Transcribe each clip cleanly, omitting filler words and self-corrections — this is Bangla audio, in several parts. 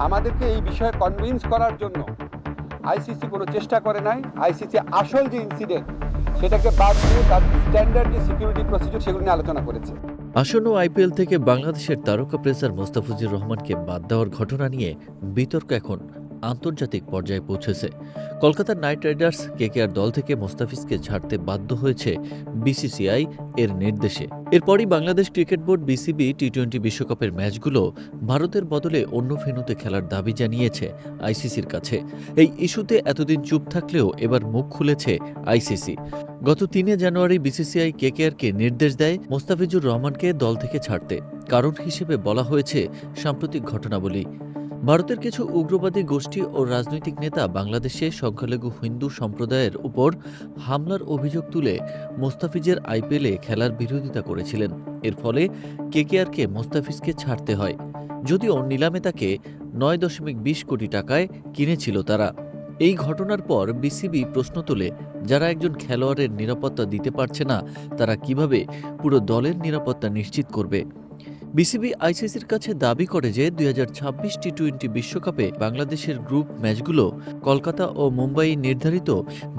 আমাদেরকে এই বিষয়ে কনভিন্স করার জন্য আইসিসি কোনো চেষ্টা করে নাই। আইসিসি আসল যে ইনসিডেন্ট সেটাকে বাদ দিয়ে তার স্ট্যান্ডার্ড যে সিকিউরিটি প্রসিডিউর সেগুলো নিয়ে আলোচনা করেছে। আসন্ন আইপিএল থেকে বাংলাদেশের তারকা পেসার মোস্তাফিজুর রহমানকে বাদ দেওয়ার ঘটনা নিয়ে বিতর্ক এখন আন্তর্জাতিক পর্যায়ে পৌঁছেছে। কলকাতার নাইট রাইডার্স কেকেআর দল থেকে মোস্তাফিজকে ছাড়তে বাধ্য হয়েছে বিসিসিআই এর নির্দেশে। এরপরই বাংলাদেশ ক্রিকেট বোর্ড বিসিবি টি-20 বিশ্বকাপের ম্যাচগুলো ভারতের বদলে অন্য ভেন্যুতে খেলার দাবি জানিয়েছে আইসিসির কাছে। এই ইস্যুতে এতদিন চুপ থাকলেও এবার মুখ খুলেছে আইসিসি। গত 3 জানুয়ারি বিসিসিআই কেকেআরকে নির্দেশ দেয় মোস্তাফিজুর রহমানকে দল থেকে ছাড়তে। কারণ হিসেবে বলা হয়েছে সাম্প্রতিক ঘটনাবলী। ভারতের কিছু উগ্রবাদী গোষ্ঠী ও রাজনৈতিক নেতা বাংলাদেশে সংখ্যালঘু হিন্দু সম্প্রদায়ের উপর হামলার অভিযোগ তুলে মোস্তাফিজের আইপিএলে খেলার বিরোধিতা করেছিলেন। এর ফলে কেকেআরকে মোস্তাফিজকে ছাড়তে হয়। যদিও নিলামে তাকে 9.20 কোটি টাকায় কিনেছিল তারা। এই ঘটনার পর বিসিবি প্রশ্ন তোলে, যারা একজন খেলোয়াড়ের নিরাপত্তা দিতে পারছে না, তারা কিভাবে পুরো দলের নিরাপত্তা নিশ্চিত করবে? বিসিবি আইসিসির কাছে দাবি করে যে 2026 টি-20 বিশ্বকাপে বাংলাদেশের গ্রুপ ম্যাচগুলো কলকাতা ও মুম্বাই নির্ধারিত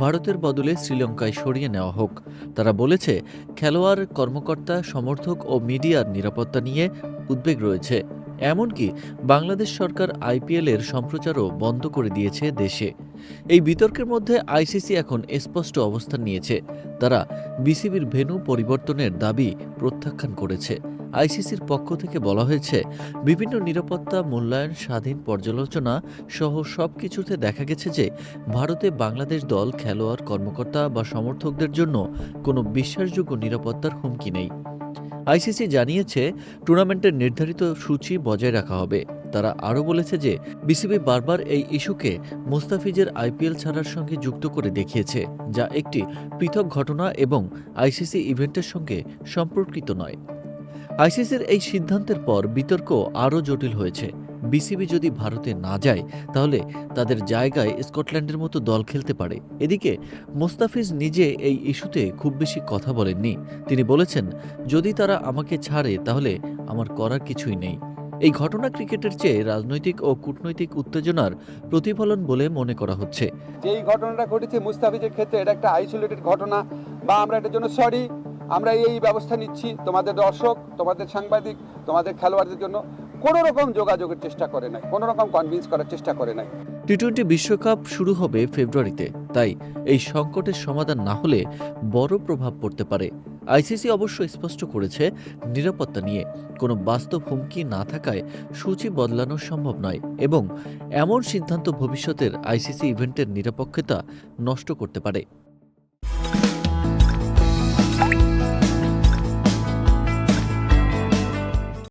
ভারতের বদলে শ্রীলঙ্কায় সরিয়ে নেওয়া হোক। তারা বলেছে, খেলোয়াড়, কর্মকর্তা, সমর্থক ও মিডিয়ার নিরাপত্তা নিয়ে উদ্বেগ রয়েছে। এমনকি বাংলাদেশ সরকার আইপিএলের সম্প্রচারও বন্ধ করে দিয়েছে দেশে। এই বিতর্কের মধ্যে আইসিসি এখন স্পষ্ট অবস্থান নিয়েছে। তারা বিসিবির ভেন্যু পরিবর্তনের দাবি প্রত্যাখ্যান করেছে। আইসিসির পক্ষ থেকে বলা হয়েছে, বিভিন্ন নিরাপত্তা মূল্যায়ন, স্বাধীন পর্যালোচনা সহ সবকিছুতে দেখা গেছে যে ভারতে বাংলাদেশ দল, খেলোয়াড়, কর্মকর্তা বা সমর্থকদের জন্য কোনো বিশ্বাসযোগ্য নিরাপত্তার হুমকি নেই। আইসিসি জানিয়েছে, টুর্নামেন্টের নির্ধারিত সূচি বজায় রাখা হবে। তারা আরও বলেছে যে বিসিবি বারবার এই ইস্যুকে মোস্তাফিজের আইপিএল ছাড়ার সঙ্গে যুক্ত করে দেখিয়েছে, যা একটি পৃথক ঘটনা এবং আইসিসি ইভেন্টের সঙ্গে সম্পর্কিত নয়। আইসিসির এই সিদ্ধান্তের পর বিতর্ক আরও জটিল হয়েছে। বিসিবি যদি ভারতে না যায়, তাহলে তাদের জায়গায় স্কটল্যান্ডের মতো দল খেলতে পারে। এদিকে মোস্তাফিজ নিজে এই ইস্যুতে খুব বেশি কথা বলেননি। তিনি বলেছেন, যদি তারা আমাকে ছাড়ে তাহলে আমার করার কিছুই নেই। এই ঘটনা ক্রিকেটের চেয়ে রাজনৈতিক ও কূটনৈতিক উত্তেজনার প্রতিফলন বলে মনে করা হচ্ছে। যেই ঘটনাটা ঘটেছে মুস্তাফিজের ক্ষেত্রে, এটা একটা আইসোলেটেড ঘটনা, বা আমরা এটার জন্য সরি, আমরা এই ব্যবস্থা নিচ্ছি। তোমাদের দর্শক, তোমাদের সাংবাদিক, তোমাদের খেলোয়াড়দের জন্য কোনো রকম যোগাযোগের চেষ্টা করে নাই, কোনো রকম কনভিন্স করার চেষ্টা করে নাই। টি-20 বিশ্বকাপ শুরু হবে ফেব্রুয়ারিতে। তাই এই সংকটের সমাধান না হলে বড় প্রভাব পড়তে পারে। আইসিসি অবশ্য স্পষ্ট করেছে, নিরাপত্তা নিয়ে কোনো বাস্তব হুমকি না থাকায় সূচি বদলানো সম্ভব নয় এবং এমন সিদ্ধান্ত ভবিষ্যতের আইসিসি ইভেন্টের নিরপেক্ষতা নষ্ট করতে পারে।